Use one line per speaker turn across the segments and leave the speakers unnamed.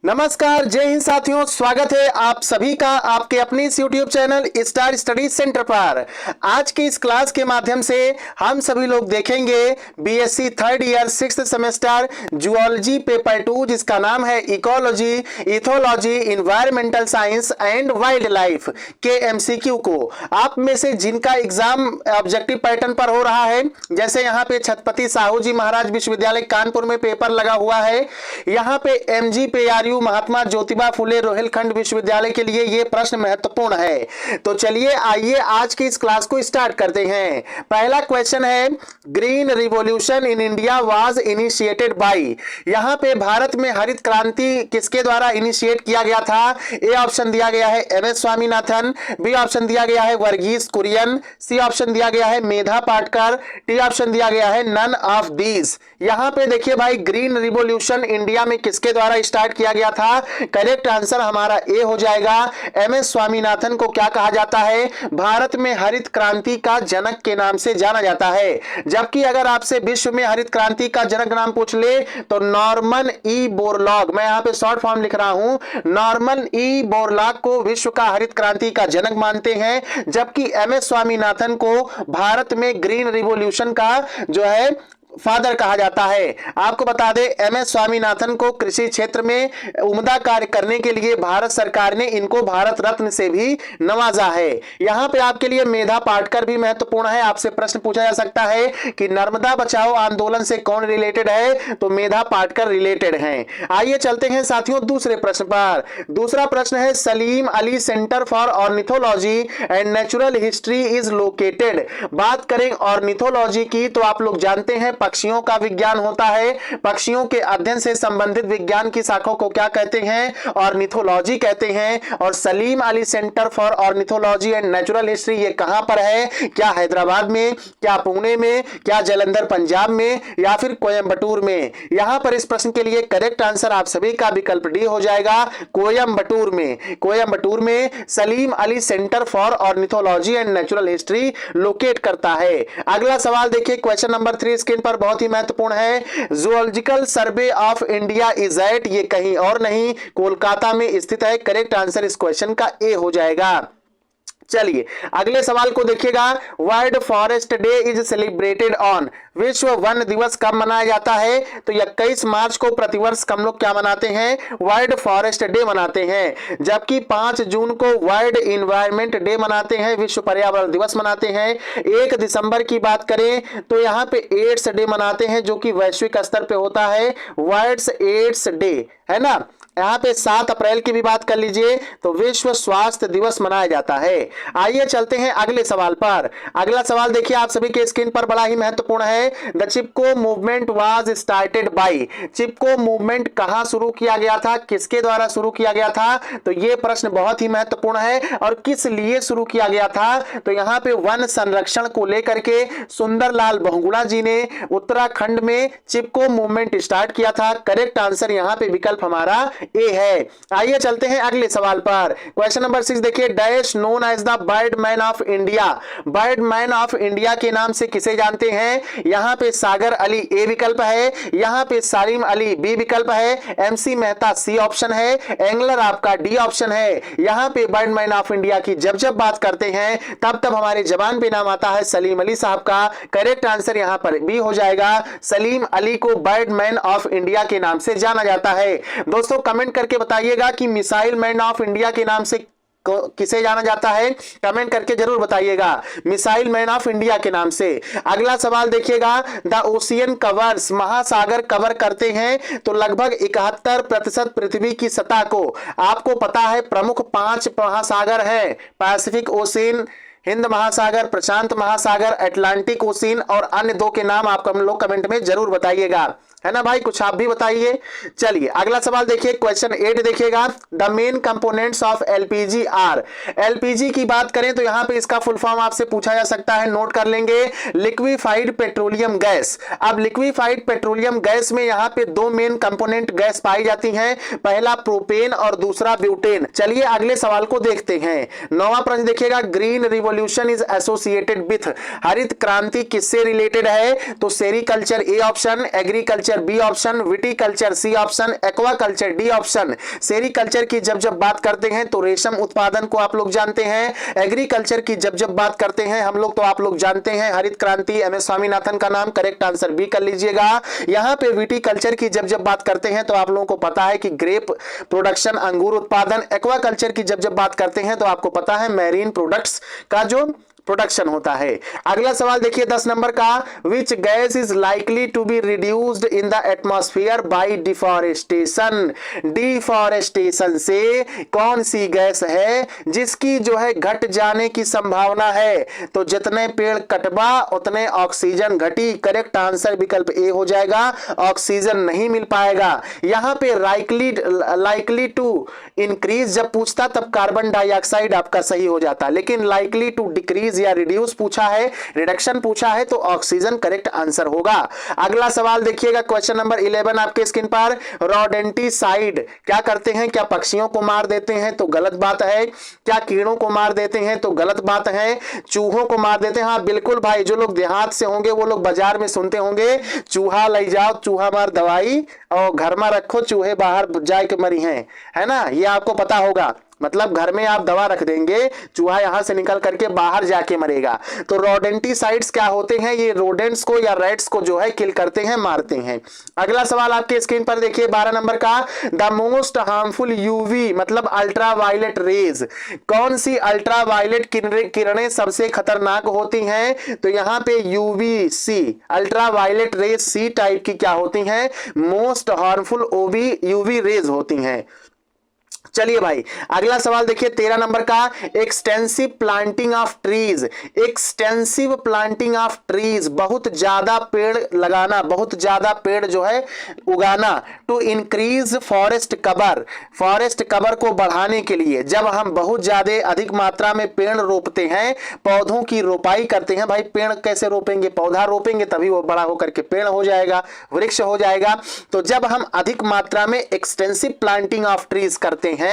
नमस्कार, जय हिंद साथियों। स्वागत है आप सभी का आपके अपने इस YouTube channel star study centre पर। आज की इस क्लास के माध्यम से हम सभी लोग देखेंगे BSc third year 6th semester zoology paper 2, जिसका नाम है ecology, ethology, environmental science and wild life के MCQ को। आप में से जिनका एग्जाम ऑब्जेक्टिव पैटर्न पर हो रहा है, जैसे यहाँ पे छत्रपति साहू जी महाराज विश्वविद्यालय कानपुर में पेपर लगा हुआ है, यहाँ पे MGPRU महात्मा ज्योतिबा फुले रोहिलखंड विश्वविद्यालय के लिए ये प्रश्न महत्वपूर्ण है। तो चलिए आइए आज की इस क्लास को स्टार्ट करते हैं। पहला क्वेश्चन है, green revolution in India was initiated by. यहाँ पे भारत में हरित क्रांति किसके द्वारा इनिशिएट किया गया था? ए ऑप्शन दिया गया है MS स्वामीनाथन, बी ऑप्शन दिया गया है वर्गीस कुरियन, सी ऑप्शन दिया गया है मेधा पाटकर, डी ऑप्शन दिया गया है नन ऑफ दीज। यहाँ पे देखिए भाई, ग्रीन रिवॉल्यूशन इंडिया में किसके द्वारा स्टार्ट किया गया था? करेक्ट आंसर हमारा ए हो जाएगा। MS स्वामीनाथन को क्या कहा जाता है? भारत में हरित क्रांति का जनक के नाम से जाना जाता है। जबकि अगर आपसे विश्व में हरित क्रांति का जनक नाम पूछ ले तो नॉर्मन ई बोरलॉग, मैं यहाँ पे शॉर्ट फॉर्म लिख रहा हूं, नॉर्मन ई बोरलॉग को विश्व का हरित क्रांति का जनक मानते हैं। जबकि MS स्वामीनाथन को भारत में ग्रीन रिवॉल्यूशन का जो है फादर कहा जाता है। आपको बता दें, MS स्वामीनाथन को कृषि क्षेत्र में उम्दा कार्य करने के लिए भारत सरकार ने इनको भारत रत्न से भी नवाजा है। यहाँ पे आपके लिए मेधा पाटकर भी महत्वपूर्ण है। आपसे प्रश्न पूछा जा सकता है कि नर्मदा बचाओ आंदोलन से कौन रिलेटेड है? तो मेधा पाटकर रिलेटेड हैं। आइए चलते हैं साथियों दूसरे प्रश्न पर। दूसरा प्रश्न है, Salim Ali centre for ornithology and natural history is located. बात करें ऑर्निथोलॉजी की तो आप लोग जानते हैं पक्षियों का विज्ञान होता है। पक्षियों के अध्ययन से संबंधित विज्ञान की शाखों को क्या कहते हैं? ऑर्निथोलॉजी कहते हैं। और Salim Ali centre for ornithology and natural history ये कहां पर है? क्या हैदराबाद में, क्या पुणे में, क्या जालंधर पंजाब में, या फिर कोयंबटूर में? यहां पर इस प्रश्न के लिए करेक्ट आंसर आप सभी का विकल्प डी हो जाएगा, कोयंबटूर में। कोयंबटूर में Salim Ali centre for ornithology and natural history locate करता है। अगला सवाल देखिए, क्वेश्चन नंबर 3 स्क्रीन पर बहुत ही महत्वपूर्ण है। Zoological survey of India is at, ये कहीं और नहीं कोलकाता में स्थित है। करेक्ट आंसर इस क्वेश्चन का ए हो जाएगा। चलिए अगले सवाल को देखिएगा, world forest day is celebrated on. विश्व वन दिवस कब मनाया जाता है? तो 21 मार्च को प्रतिवर्ष हम लोग क्या मनाते हैं? वर्ल्ड फॉरेस्ट डे मनाते हैं। जबकि 5 जून को वर्ल्ड इन्वायरमेंट डे मनाते हैं, विश्व पर्यावरण दिवस मनाते हैं। 1 दिसंबर की बात करें तो यहाँ पे एड्स डे मनाते हैं, जो कि वैश्विक स्तर पे होता है, वर्ल्ड एड्स डे, है ना। यहाँ पे 7 अप्रैल की भी बात कर लीजिए तो विश्व स्वास्थ्य दिवस मनाया जाता है। आइए चलते हैं अगले सवाल पर। अगला सवाल देखिए आप सभी के स्क्रीन पर, बड़ा ही महत्वपूर्ण है। The Chipko movement was started by. Chipko movement कहां शुरू किया गया था? किसके द्वारा शुरू किया गया था? तो ये प्रश्न बहुत ही महत्वपूर्ण है। और किस लिए शुरू किया गया था? तो यहाँ पे वन संरक्षण को लेकर के सुंदरलाल बहुगुणा जी ने उत्तराखंड में चिपको मूवमेंट स्टार्ट किया था। करेक्ट आंसर यहाँ पे विकल्प हमारा ए है। आइए चलते हैं अगले सवाल पर। क्वेश्चन नंबर 6 देखिए, dash known as the birdman of India. Birdman of India के नाम से किसे जानते हैं? यहाँ पे सागर अली ए विकल्प है, यहाँ पे सालिम अली बी विकल्प है, MC मेहता सी ऑप्शन है, एंगलर आपका डी ऑप्शन है। यहाँ पे बर्डमैन ऑफ इंडिया की जब जब बात करते हैं तब तब हमारे जबान पे नाम आता है सलीम अली साहब का। करेक्ट आंसर यहाँ पर बी हो जाएगा, सलीम अली को बर्डमैन ऑफ इंडिया के नाम से जाना जाता है। दोस्तों कमेंट करके बताइएगा कि मिसाइल मैन ऑफ इंडिया के नाम से किसे जाना जाता है? कमेंट करके जरूर बताइएगा, मिसाइल मैन ऑफ इंडिया के नाम से। अगला सवाल देखिएगा, द ओशियन कवर्स, महासागर कवर करते हैं तो लगभग 71% पृथ्वी की सतह को। आपको पता है प्रमुख 5 महासागर हैं, पैसिफिक ओशियन, हिंद महासागर, प्रशांत महासागर, अटलांटिक ओशियन, और अन्य 2 के नाम आप हम लोग कमेंट में जरूर बताइएगा, है ना भाई। कुछ आप भी बताइए। चलिए अगला सवाल देखिए, क्वेश्चन 8 देखिएगा, the main components of LPG are. LPG की बात करें तो यहाँ पे इसका फुल फॉर्म आपसे पूछा जा सकता है, नोट कर लेंगे, लिक्विफाइड पेट्रोलियम गैस। अब लिक्विफाइड पेट्रोलियम गैस में यहाँ पे 2 मेन कंपोनेंट गैस पाई जाती हैं, पहला प्रोपेन और दूसरा ब्यूटेन। चलिए अगले सवाल को देखते हैं। 9वां प्रश्न देखिएगा, green revolution is associated with. हरित क्रांति किससे रिलेटेड है? तो sericulture A option, agriculture culture B option, viticulture C option, aquaculture D option. Sericulture की जब जब बात करते हैं तो रेशम उत्पादन को आप लोग जानते हैं। एग्रीकल्चर की जब जब बात करते हैं हम लोग तो आप लोग जानते हैं हरित क्रांति, एम एस स्वामीनाथन का नाम, करेक्ट आंसर बी कर लीजिएगा। यहां पे विटीकल्चर की जब जब बात करते हैं तो आप लोगों को पता है कि ग्रेप प्रोडक्शन, अंगूर उत्पादन। एक्वाकल्चर की जब जब बात करते हैं तो आपको पता है मैरीन प्रोडक्ट्स का जो प्रोडक्शन होता है। अगला सवाल देखिए 10 नंबर का, which gas is likely to be reduced in the atmosphere by deforestation. Deforestation से कौन सी गैस है जिसकी जो है घट जाने की संभावना है? तो जितने पेड़ कटबा उतने ऑक्सीजन घटी। करेक्ट आंसर विकल्प ए हो जाएगा, ऑक्सीजन नहीं मिल पाएगा। यहां पे लाइकली टू इंक्रीज जब पूछता तब कार्बन डाइऑक्साइड आपका सही हो जाता, लेकिन लाइकली टू डिक्रीज या रिड्यूस पूछा है, रिडक्शन पूछा है, तो ऑक्सीजन करेक्ट आंसर होगा। अगला सवाल देखिएगा क्वेश्चन नंबर 11 आपके स्क्रीन पर, रोडेंटिसाइड क्या करते हैं? क्या पक्षियों को मार देते हैं? तो गलत बात है। क्या कीड़ों को मार देते हैं? तो गलत बात है। चूहों को मार देते हैं? हाँ बिल्कुल भाई, जो लोग देहात से होंगे वो लोग बाजार में सुनते होंगे, चूहा ले जाओ, चूहा मार दवाई और घर में रखो, चूहे बाहर जाए के मरी हैं, है ना, ये आपको पता होगा। मतलब घर में आप दवा रख देंगे, चूहा यहां से निकल करके बाहर जाके मरेगा। तो रोडेंटिसाइड्स क्या होते हैं? ये रोडेंट्स को या रैट्स को जो है किल करते हैं, मारते हैं। अगला सवाल आपके स्क्रीन पर देखिए 12 नंबर का, द मोस्ट हार्मफुल यूवी मतलब अल्ट्रावायलेट रेज, कौन सी अल्ट्रावायलेट किरणें सबसे खतरनाक होती हैं? तो यहां पे यूवी सी, अल्ट्रावायलेट रेज सी टाइप की क्या होती हैं? मोस्ट हार्मफुल यूवी रेज होती हैं। चलिए भाई अगला सवाल देखिए 13 नंबर का, extensive planting of trees. Extensive planting of trees, बहुत ज्यादा पेड़ लगाना, बहुत ज्यादा पेड़ जो है उगाना। To increase forest cover, forest cover को बढ़ाने के लिए जब हम बहुत ज्यादा अधिक मात्रा में पेड़ रोपते हैं, पौधों की रोपाई करते हैं। भाई पेड़ कैसे रोपेंगे? पौधा रोपेंगे तभी वो बड़ा होकर के पेड़ हो जाएगा, वृक्ष हो जाएगा। तो जब हम अधिक मात्रा में एक्सटेंसिव प्लांटिंग ऑफ ट्रीज करते हैं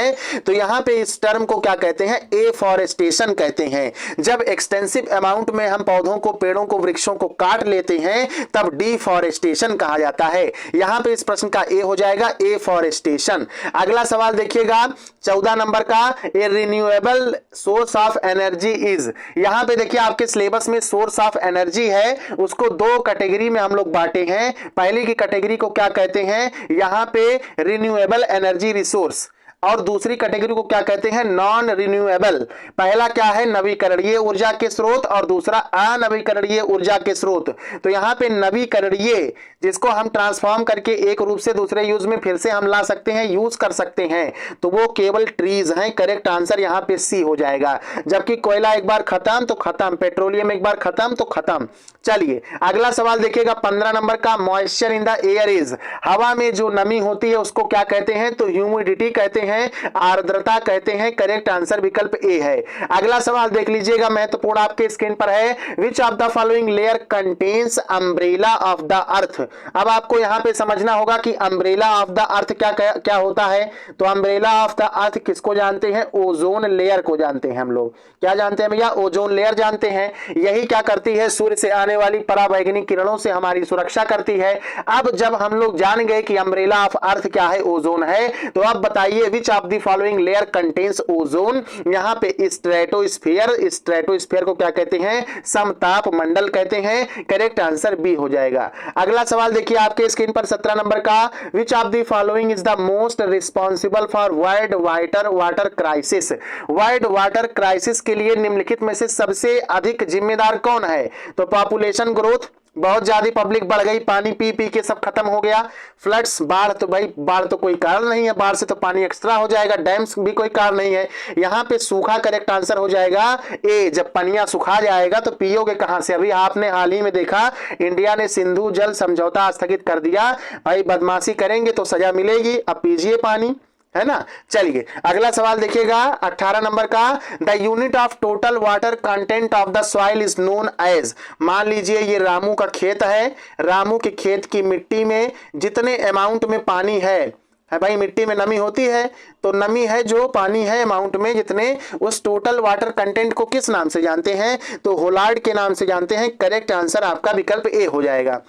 तो यहां पे इस टर्म को क्या कहते हैं? एफॉरेस्टेशन कहते हैं। जब एक्सटेंसिव अमाउंट में हम पौधों को, पेड़ों को, वृक्षों को काट लेते हैं तब डिफॉरेस्टेशन कहा जाता है। यहां पे इस प्रश्न का ए हो जाएगा, एफॉरेस्टेशन। अगला सवाल देखिएगा 14 नंबर का, a renewable source of energy is. यहां पे देखिए आपके सिलेबस में सोर्स ऑफ एनर्जी है, उसको दो कैटेगरी में हम लोग बांटे हैं। पहली की कैटेगरी को क्या कहते हैं? यहां पे रिन्यूएबल एनर्जी रिसोर्स, और दूसरी कैटेगरी को क्या कहते हैं? Non renewable. पहला क्या है? नवीकरणीय ऊर्जा के स्रोत, और दूसरा अनवीकरणीय ऊर्जा के स्रोत। तो यहां पे नवीकरणीय, जिसको हम ट्रांसफॉर्म करके एक रूप से दूसरे यूज में फिर से हम ला सकते हैं, यूज कर सकते हैं, तो वो केवल ट्रीज हैं। करेक्ट आंसर यहां पे सी हो जाएगा। जबकि कोयला एक बार खत्म तो खत्म, पेट्रोलियम एक बार खत्म तो खत्म। चलिए अगला सवाल देखिएगा 15 नंबर का, moisture in the air is. हवा में जो नमी होती है उसको क्या कहते हैं? तो ह्यूमिडिटी कहते हैं, आर्द्रता कहते हैं। करेक्ट आंसर विकल्प ए है। अगला सवाल देख लीजिएगा, महत्वपूर्ण आपके स्क्रीन पर है, विच of the following layer contains umbrella of the earth. अब आपको यहां पे समझना होगा कि अम्ब्रेला ऑफ द अर्थ क्या होता है। तो अम्ब्रेला ऑफ द अर्थ किसको जानते हैं? ओजोन लेयर को जानते हैं हम लोग। क्या जानते हैं भैया? ओजोन लेयर जानते हैं। यही क्या करती है? सूर्य से आने वाली पराबैंगनी किरणों से हमारी सुरक्षा करती है। अब जब हम लोग जान गए कि अम्ब्रेला ऑफ अर्थ क्या है, ओजोन है, तो अब बताइए विच of the following layer contains ozone. यहां पे स्ट्रेटोस्फीयर, स्ट्रेटोस्फीयर को क्या कहते हैं? समताप मंडल कहते हैं। करेक्ट आंसर बी हो जाएगा। अगला सवाल देखिए आपके स्क्रीन पर 17 नंबर का, विच of the following is the most responsible for world water crisis. World water crisis के लिए निम्नलिखित में से सबसे अधिक जिम्मेदार कौन है? तो पॉपुलेशन ग्रोथ, बहुत ज्यादा पब्लिक बढ़ गई, पानी पी पी के सब खत्म हो गया। फ्लड्स, बाढ़, तो भाई बाढ़ तो कोई कारण नहीं है, बाढ़ से तो पानी एक्स्ट्रा हो जाएगा। डैम्स भी कोई कारण नहीं है। यहाँ पे सूखा करेक्ट आंसर हो जाएगा ए। जब पनिया सुखा जाएगा तो पियोगे कहां से? अभी आपने हाल ही में देखा इंडिया ने सिंधु जल समझौता स्थगित कर दिया। भाई बदमाशी करेंगे तो सजा मिलेगी, अब पीजिए पानी, है ना। चलिए अगला सवाल देखिएगा 18 नंबर का, the unit of total water content of the soil is known as. मान लीजिए ये रामू का खेत है, रामू के खेत की मिट्टी में जितने अमाउंट में पानी है भाई, मिट्टी में नमी होती है, तो नमी है जो पानी है अमाउंट में जितने, उस टोटल वाटर कंटेंट को किस नाम से जानते हैं? तो होलार्ड के नाम से जानते हैं। करेक्ट आंसर आपका विकल्प ए हो जाएगा।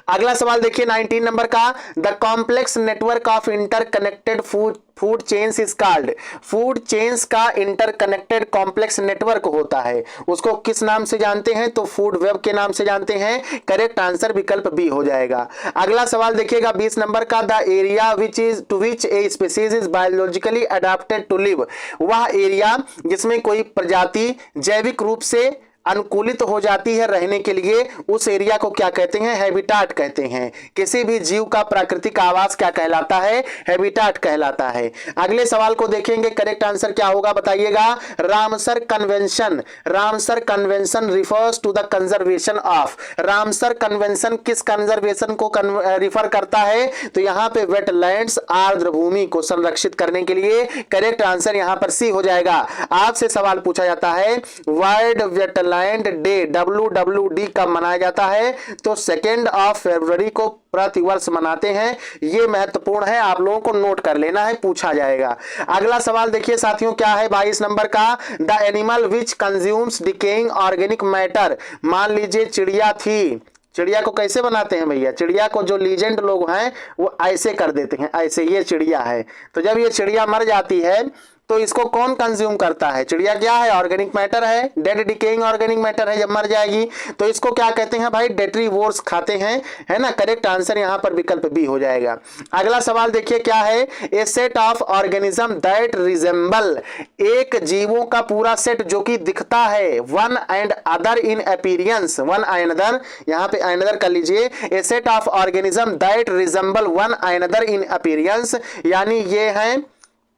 अगला सवाल देखिए 19 नंबर का, the complex network of interconnected food chains is called. Food chains का इंटरकनेक्टेड कॉम्प्लेक्स नेटवर्क होता है, उसको किस नाम से जानते हैं? तो फूड वेब के नाम से जानते हैं। करेक्ट आंसर विकल्प बी हो जाएगा। अगला सवाल देखिएगा 20 नंबर का, the area which is to which a species is biologically adapted to live. वह एरिया जिसमें कोई प्रजाति जैविक रूप से अनुकूलित हो जाती है रहने के लिए, उस एरिया को क्या कहते हैं? हैबिटाट कहते हैं। किसी भी जीव का प्राकृतिक आवास क्या कहलाता है? हैबिटाट कहलाता है। अगले सवाल को देखेंगे, करेक्ट आंसर क्या होगा बताइएगा। Ramsar convention, Ramsar convention refers to the conservation of. Ramsar convention किस कंजर्वेशन को रिफर करता है? तो यहाँ पे वेटलैंड्स, आर्द्र भूमि को संरक्षित करने के लिए। करेक्ट आंसर यहाँ पर सी हो जाएगा। आपसे सवाल पूछा जाता है वर्ल्ड वेटलैंड डे WWD कब मनाया जाता है? तो 2 फरवरी को प्रतिवर्ष मनाते हैं। यह महत्वपूर्ण है, आप लोगों को नोट कर लेना है, पूछा जाएगा। अगला सवाल देखिए साथियों क्या है 22 नंबर का, the animal which consumes decaying organic matter. मान लीजिए चिड़िया थी, चिड़िया को कैसे बनाते हैं भैया? चिड़िया को जो लीजेंड लोग हैं वो ऐसे कर देते हैं, ऐसे। ये चिड़िया है, तो जब ये चिड़िया मर जाती है तो इसको कौन कंज्यूम करता है? चिड़िया क्या है? ऑर्गेनिक मैटर है, डेड डिकेइंग ऑर्गेनिक मैटर है। जब मर जाएगी तो इसको क्या कहते हैं भाई? डेट्रीवोर्स खाते हैं, है ना। करेक्ट आंसर यहाँ पर विकल्प बी हो जाएगा। अगला सवाल देखिए क्या है, a set of organism that resemble. एक जीवों का पूरा सेट जो कि दिखता है one and other in appearance, one and other, यहाँ पे अनदर कर लीजिए। A set of organism that resemble one another in appearance, यानी ये है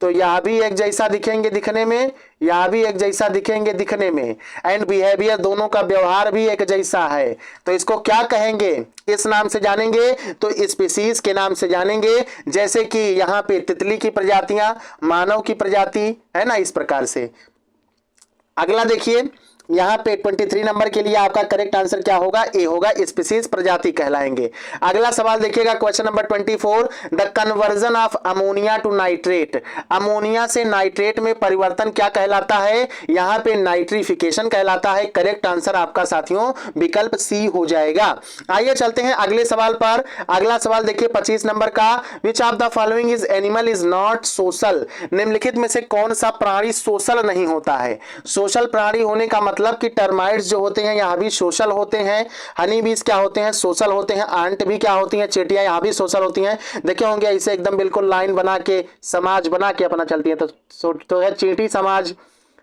तो यह भी एक जैसा दिखेंगे दिखने में, यह भी एक जैसा दिखेंगे दिखने में, एंड बिहेवियर, दोनों का व्यवहार भी एक जैसा है। तो इसको क्या कहेंगे? इस नाम से जानेंगे, तो स्पीसीज के नाम से जानेंगे। जैसे कि यहाँ पे तितली की प्रजातियां, मानव की प्रजाति, है ना, इस प्रकार से। अगला देखिए यहाँ पे 23 नंबर के लिए आपका करेक्ट आंसर क्या होगा? ए होगा, स्पीसीज प्रजाति कहलाएंगे। अगला सवाल देखिएगा question number 24, the conversion of ammonia to nitrate. Ammonia से नाइट्रेट में परिवर्तन क्या कहलाता है? यहाँ पे नाइट्रिफिकेशन कहलाता है। करेक्ट आंसर आपका साथियों विकल्प सी हो जाएगा। आइए चलते हैं अगले सवाल पर। अगला सवाल देखिए 25 नंबर का, विच of the following is animal is not social. निम्नलिखित में से कौन सा प्राणी सोशल नहीं होता है? सोशल प्राणी होने का मतलब कि टर्माइट्स जो होते हैं यहाँ भी सोशल होते हैं, हनी बीज क्या होते हैं? सोशल होते हैं, आंट भी क्या होती हैं? चींटियां यहाँ भी सोशल होती हैं। देखे होंगे ऐसे एकदम बिल्कुल लाइन बना के, समाज बना के अपना चलती है। तो है चींटी समाज,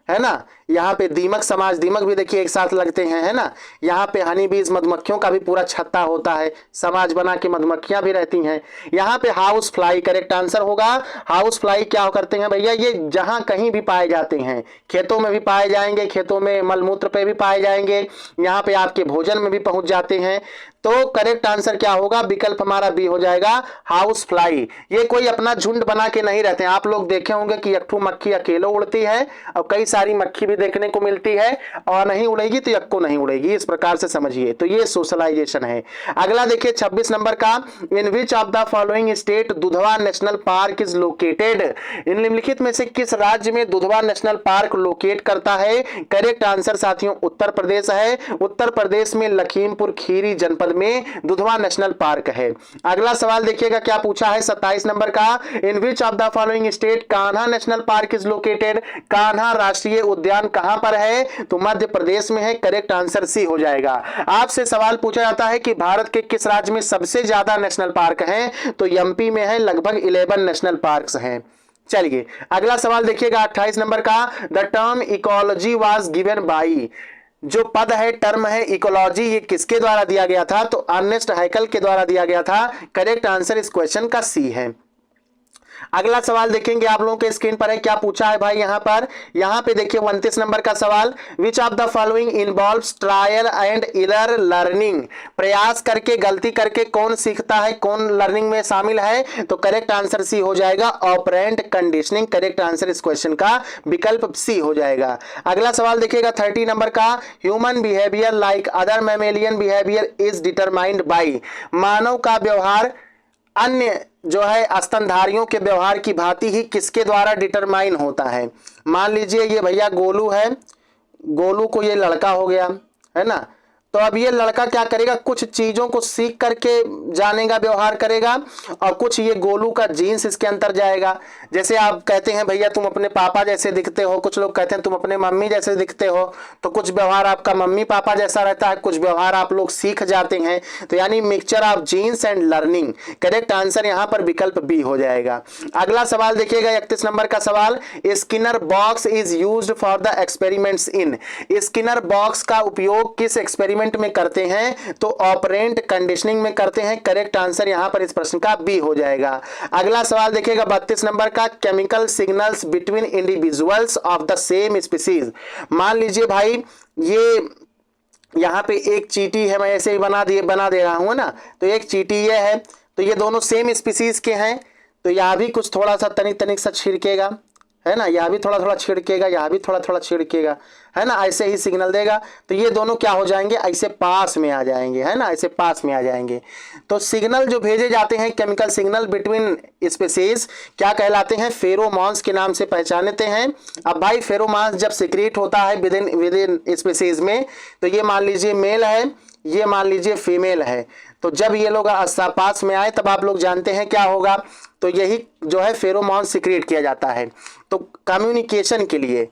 है ना। यहाँ पे दीमक समाज, दीमक भी देखिए एक साथ लगते हैं, है ना। यहाँ पे हनी बीज मधुमक्खियों का भी पूरा छत्ता होता है, समाज बना के मधुमक्खियां भी रहती हैं। यहाँ पे हाउस फ्लाई करेक्ट आंसर होगा। हाउस फ्लाई क्या करते हैं भैया? ये जहां कहीं भी पाए जाते हैं, खेतों में भी पाए जाएंगे, खेतों में मलमूत्र पे भी पाए जाएंगे, यहाँ पे आपके भोजन में भी पहुंच जाते हैं। तो करेक्ट आंसर क्या होगा? विकल्प हमारा बी हो जाएगा, हाउस फ्लाई। ये कोई अपना झुंड बना के नहीं रहते हैं। आप लोग देखे होंगे कि यक्कू मक्खी अकेले उड़ती है और कई सारी मक्खी भी देखने को मिलती है, और नहीं उड़ेगी तो यक्को नहीं उड़ेगी, इस प्रकार से समझिए। तो ये सोशलाइजेशन है। अगला देखिए 26 नंबर का, in which of the following state Dudhwa national park is located. इन निम्नलिखित में से किस राज्य में दुधवा नेशनल पार्क लोकेट करता है? करेक्ट आंसर साथियों उत्तर प्रदेश है। उत्तर प्रदेश में लखीमपुर खीरी जनपद में दुधवा नेशनल पार्क है। अगला सवाल देखिएगा क्या पूछा है 27 नंबर का, in which of the following state Kanha national park is located. Kanha राष्ट्रीय उद्यान कहां पर है? तो मध्य प्रदेश में है। करेक्ट आंसर सी हो जाएगा। आपसे सवाल पूछा जाता है कि भारत के किस राज्य में सबसे ज्यादा नेशनल पार्क हैं? तो एमपी में है, लगभग 11 नेशनल पार्क्स हैं। चलिए अगला सवाल देखिएगा 28 नंबर का, the term ecology was given by. जो पद है, टर्म है इकोलॉजी, ये किसके द्वारा दिया गया था? तो अर्नेस्ट हैकल के द्वारा दिया गया था। करेक्ट आंसर इस क्वेश्चन का सी है। अगला सवाल देखेंगे आप लोगों के स्क्रीन पर है, क्या पूछा है भाई यहाँ पे देखिए 29 नंबर का सवाल, विच of the following involves trial and error learning. प्रयास करके गलती करके कौन सीखता है, कौन लर्निंग में शामिल है? तो करेक्ट आंसर सी हो जाएगा, ऑपरेंट कंडीशनिंग। करेक्ट आंसर इस क्वेश्चन का विकल्प सी हो जाएगा। अगला सवाल देखिएगा 30 नंबर का, human behaviour like other mammalian behaviour is determined by. मानव का व्यवहार अन्य जो है स्तनधारियों के व्यवहार की भांति ही किसके द्वारा डिटरमाइन होता है? मान लीजिए ये भैया गोलू है, गोलू को ये लड़का हो गया, है ना, तो अब ये लड़का क्या करेगा, कुछ चीजों को सीख करके जानेगा, व्यवहार करेगा, और कुछ ये गोलू का जीन्स इसके अंदर जाएगा। जैसे आप कहते हैं भैया तुम अपने पापा जैसे दिखते हो, कुछ लोग कहते हैं तुम अपने मम्मी जैसे दिखते हो, तो कुछ व्यवहार आपका मम्मी पापा जैसा रहता है, कुछ व्यवहार आप लोग सीख जाते हैं। तो यानी mixture of genes and learning. Correct answer यहाँ पर विकल्प बी हो जाएगा। अगला सवाल देखिएगा 31 नंबर का सवाल, Skinner box is used for the experiments in. Skinner box का उपयोग किस एक्सपेरिमेंट में करते हैं, तो ऑपरेंट कंडीशनिंग में करते हैं। करेक्ट आंसर यहाँ पर इस प्रश्न का बी हो जाएगा। अगला सवाल देखिएगा 32 नंबर का, chemical signals between individuals of the same species. मान लीजिए भाई ये यहाँ पे एक चींटी है, मैं ऐसे ही बना दे रहा हूँ ना, तो एक चींटी ये है, तो ये दोनों सेम स्पीसीज के हैं, तो यहाँ भी कुछ थोड़ा सा तनिक सा छिड़केगा, है ना, यहाँ भी थोड़ा थोड़ा छिड़केगा, यहाँ भी थोड़ा थोड़ा छिड़केगा, है ना, ऐसे ही सिग्नल देगा, तो ये दोनों क्या हो जाएंगे, ऐसे पास में आ जाएंगे, है ना, ऐसे पास में आ जाएंगे। तो सिग्नल जो भेजे जाते हैं केमिकल सिग्नल बिटवीन स्पीसीज क्या कहलाते हैं, फेरोमोन्स के नाम से पहचानते हैं। अब भाई फेरोमोन्स जब सिक्रीट होता है विदिन स्पीसीज में, तो ये मान लीजिए मेल है, ये मान लीजिए फीमेल है, तो जब ये लोग पास में आए तब आप लोग जानते हैं क्या होगा, तो यही जो है फेरोमोन सिक्रेट किया जाता है। तो कम्युनिकेशन के लिए,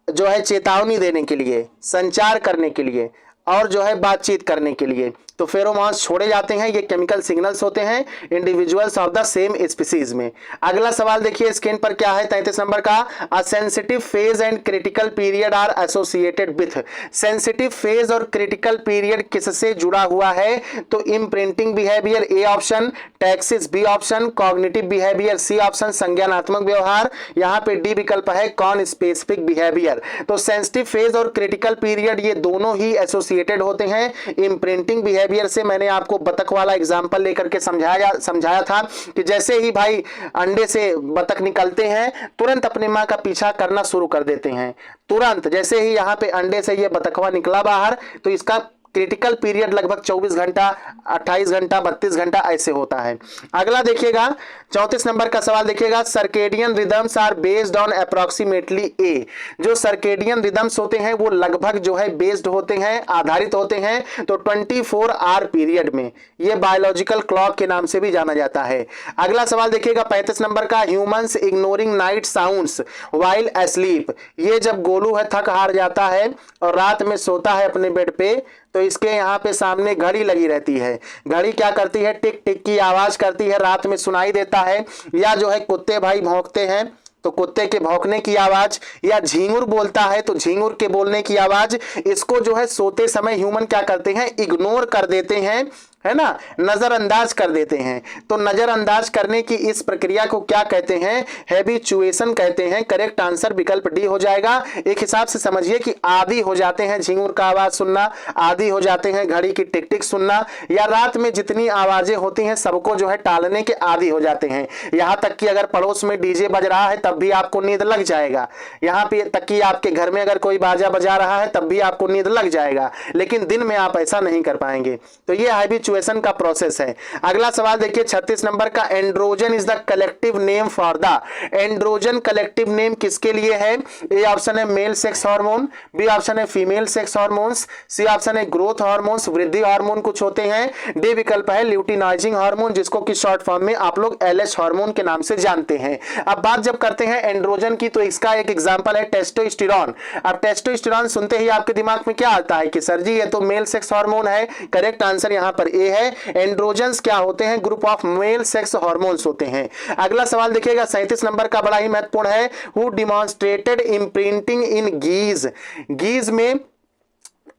जो है चेतावनी देने के लिए, संचार करने के लिए, और जो है बातचीत करने के लिए, तो फेरोमोन्स छोड़े जाते हैं। ये केमिकल सिग्नल्स होते हैं individuals of the same species में। अगला सवाल देखिए स्क्रीन पर क्या है 33 नंबर का, a sensitive phase and critical period are associated with. Sensitive phase और क्रिटिकल पीरियड किससे जुड़ा हुआ है, तो imprinting behaviour A option, taxis B option, cognitive behaviour C option, संज्ञानात्मक व्यवहार, यहाँ पे डी विकल्प है कॉन स्पेसिफिक बिहेवियर। तो सेंसिटिव फेज और क्रिटिकल पीरियड ये दोनों ही एसोसिएटेड होते हैं। इम्प्रिंटिंग बिहेवियर से मैंने आपको बतख वाला एग्जांपल लेकर के समझाया था कि जैसे ही भाई अंडे से बतख निकलते हैं तुरंत अपने मां का पीछा करना शुरू कर देते हैं। तुरंत जैसे ही यहाँ पे अंडे से ये बतखवा निकला बाहर, तो इसका क्रिटिकल पीरियड लगभग 24 घंटा, 28 घंटा, 32 घंटा ऐसे होता है। अगला देखिएगा 34 नंबर का सवाल देखिएगा, circadian rhythms are based on approximately a. जो सर्केडियन रिदम्स होते हैं वो लगभग जो है बेस्ड होते हैं, आधारित होते हैं, तो 24 आवर पीरियड में। ये बायोलॉजिकल क्लॉक के नाम से भी जाना जाता है। अगला सवाल देखिएगा 35 नंबर का, humans ignoring night sounds while asleep. ये जब गोलू है थक हार जाता है और रात में सोता है अपने बेड पे, तो इसके यहाँ पे सामने घड़ी लगी रहती है। घड़ी क्या करती है, टिक टिक की आवाज करती है, रात में सुनाई देता है। या जो है कुत्ते भाई भौंकते हैं तो कुत्ते के भौंकने की आवाज, या झींगुर बोलता है तो झींगुर के बोलने की आवाज, इसको जो है सोते समय ह्यूमन क्या करते हैं, इग्नोर कर देते हैं, है ना, नजरअंदाज कर देते हैं। तो नजरअंदाज करने की इस प्रक्रिया को क्या कहते हैं, हैबिचुएशन कहते हैं। करेक्ट आंसर विकल्प डी हो जाएगा। एक हिसाब से समझिए कि आदी हो जाते हैं झिंगुर का आवाज सुनना, आदी हो जाते हैं घड़ी की टिक टिक सुनना, या रात में जितनी आवाजें होती हैं सबको जो है टालने के आदी हो जाते हैं। यहां तक कि अगर पड़ोस में डीजे बज रहा है तब भी आपको नींद लग जाएगा। यहां पे तक कि आपके घर में अगर कोई बाजा बजा रहा है तब भी आपको नींद लग जाएगा, लेकिन दिन में आप ऐसा नहीं कर पाएंगे। तो ये हैबिचुएशन का प्रोसेस है। अगला सवाल देखिए 36 नंबर का, androgen is the collective name for the. Androgen collective name किसके लिए है, ए ऑप्शन है male sex hormone, B option है female sex hormones, C option है ग्रोथ हार्मोन्स, वृद्धि हार्मोन कुछ होते हैं, डी विकल्प है ल्यूटिनाइजिंग हार्मोन, जिसको कि शॉर्ट फॉर्म में आप लोग एलएच हार्मोन के नाम से जानते हैं। अब बात जब करते हैं एंड्रोजन की, तो इसका एक एग्जांपल है टेस्टोस्टेरोन। अब टेस्टोस्टेरोन सुनते ही आपके दिमाग में क्या आता है कि सर जी ये तो मेल सेक्स हार्मोन है। करेक्ट आंसर यहां पर ए है। एंड्रोजन्स क्या होते हैं, group of male sex hormones होते हैं। अगला सवाल देखिएगा 37 नंबर का, बड़ा ही महत्वपूर्ण है, हु डिमॉन्स्ट्रेटेड इम्प्रिंटिंग इन गीज। गीज में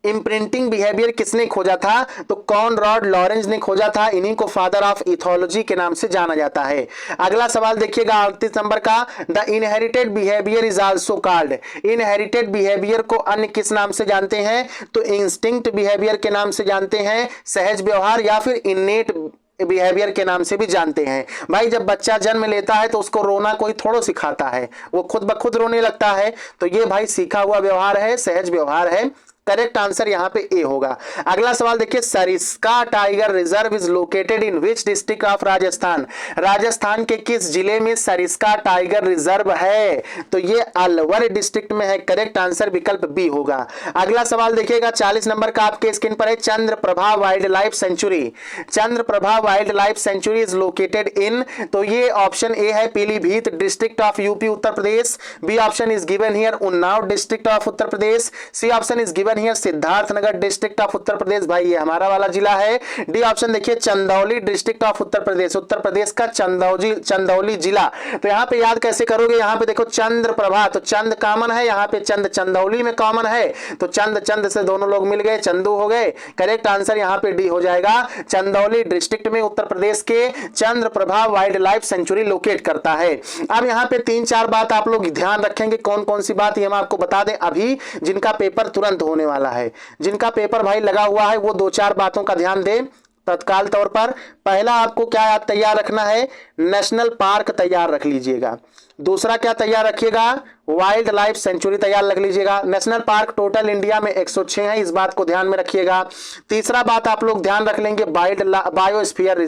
इम्प्रिंटिंग बिहेवियर किसने खोजा था, तो कॉनरॉड लॉरेंज ने खोजा था। इन्हीं को फादर ऑफ इथोलॉजी के नाम से जाना जाता है। अगला सवाल देखिएगा 38 नंबर का, the inherited behaviour is also called. Inherited behaviour को अन्य किस नाम से जानते हैं, तो इंस्टिंक्ट बिहेवियर के नाम से जानते हैं, सहज व्यवहार, या फिर इनेट बिहेवियर के नाम से भी जानते हैं। भाई जब बच्चा जन्म लेता है तो उसको रोना कोई थोड़ो सिखाता है, वो खुद ब खुद रोने लगता है। तो ये भाई सीखा हुआ व्यवहार है, सहज व्यवहार है। करेक्ट आंसर यहाँ पे ए होगा। अगला सवाल देखिए, Sariska tiger reserve is located in which district of Rajasthan. Rajasthan के किस जिले में सरिस्का टाइगर रिजर्व है? तो ये अलवर डिस्ट्रिक्ट में है। करेक्ट आंसर विकल्प बी होगा। अगला सवाल देखिएगा 40 नंबर का आपके स्क्रीन पर है, Chandraprabha wild life sanctuary. Chandraprabha wild life sanctuary is located in, तो ये ऑप्शन ए है Pilibhit district of UP Uttar Pradesh, B option is given here Unnao district of Uttar Pradesh, C option is given here Siddharthnagar district of Uttar Pradesh, भाई ये हमारा वाला जिला है, डी ऑप्शन देखिए चंदौली डिस्ट्रिक्ट ऑफ उत्तर प्रदेश, उत्तर प्रदेश का चंदौली जिला। तो यहाँ पे याद कैसे करोगे, यहाँ पे देखो चंद्रप्रभा, तो चंद कॉमन है, यहाँ पे चंद चंदौली में कॉमन है, तो चंद से दोनों लोग मिल गए, चंदू हो गए। करेक्ट आंसर यहाँ पे डी हो जाएगा, चंदौली डिस्ट्रिक्ट में उत्तर प्रदेश के Chandraprabha wild life century locate करता है। अब यहाँ पे 3-4 बात आप लोग ध्यान रखेंगे, कौन कौन सी बात ये हम आपको बता दें अभी, जिनका पेपर तुरंत होने वाला है, जिनका पेपर भाई लगा हुआ है, वो 2-4 बातों का ध्यान दें तत्काल तौर पर। पहला आपको क्या तैयार रखना है, नेशनल पार्क तैयार रख लीजिएगा। दूसरा क्या तैयार रखिएगा, वाइल्ड लाइफ सेंचुरी तैयार रख लीजिएगा। नेशनल पार्क टोटल इंडिया में 106 है, इस बात को ध्यान में रखिएगा। तीसरा बात आप लोग ध्यान रख लेंगे, बायोस्फीयर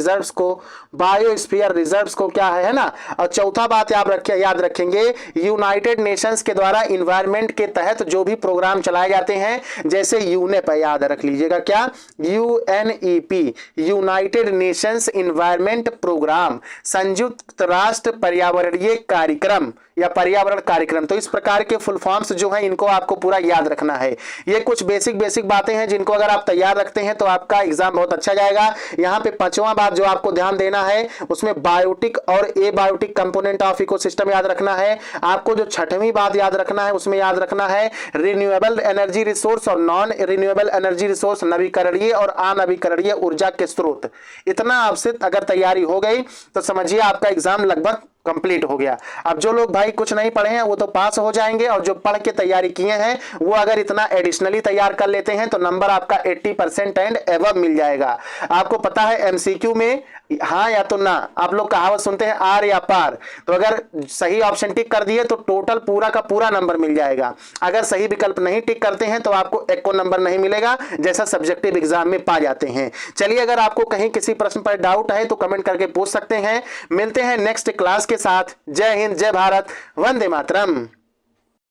रिजर्व्स को क्या है ना। और चौथा बात याद रखेंगे, यूनाइटेड नेशंस के द्वारा इन्वायरमेंट के तहत जो भी प्रोग्राम चलाए जाते हैं, जैसे यूनेप, याद रख लीजिएगा क्या, UNEP, united nations environment programme, संयुक्त राष्ट्र पर्यावरणीय कार्यक्रम या पर्यावरण कार्यक्रम। तो इस प्रकार के फुल फॉर्म्स जो हैं इनको आपको पूरा याद रखना है। ये कुछ बेसिक बातें हैं जिनको अगर आप तैयार रखते हैं तो आपका एग्जाम बहुत अच्छा जाएगा। यहाँ पे 5वां बात जो आपको ध्यान देना है, उसमें बायोटिक और एबायोटिक कंपोनेंट ऑफ इकोसिस्टम याद रखना है। आपको जो 6वीं बात याद रखना है, उसमें याद रखना है रिन्यूएबल एनर्जी रिसोर्स और नॉन रिन्यूएबल एनर्जी रिसोर्स, नवीकरणीय और अनवीकरणीय ऊर्जा के स्रोत। इतना आपसे अगर तैयारी हो गई तो समझिए आपका एग्जाम लगभग कंप्लीट हो गया। अब जो लोग भाई कुछ नहीं पढ़े हैं वो तो पास हो जाएंगे, और जो पढ़ के तैयारी किए हैं वो अगर इतना एडिशनली तैयार कर लेते हैं तो नंबर आपका 80% एंड एबव मिल जाएगा। आपको पता है एमसीक्यू में हाँ या तो ना, आप लोग कहावत सुनते हैं आर या पार, तो अगर सही ऑप्शन टिक कर दिए तो टोटल पूरा का पूरा नंबर मिल जाएगा। अगर सही विकल्प नहीं टिक करते हैं तो आपको एक को नंबर नहीं मिलेगा, जैसा सब्जेक्टिव एग्जाम में पा जाते हैं। चलिए, अगर आपको कहीं किसी प्रश्न पर डाउट है तो कमेंट करके पूछ सकते हैं। मिलते हैं नेक्स्ट क्लास के साथ। जय हिंद, जय भारत, वंदे मातरम।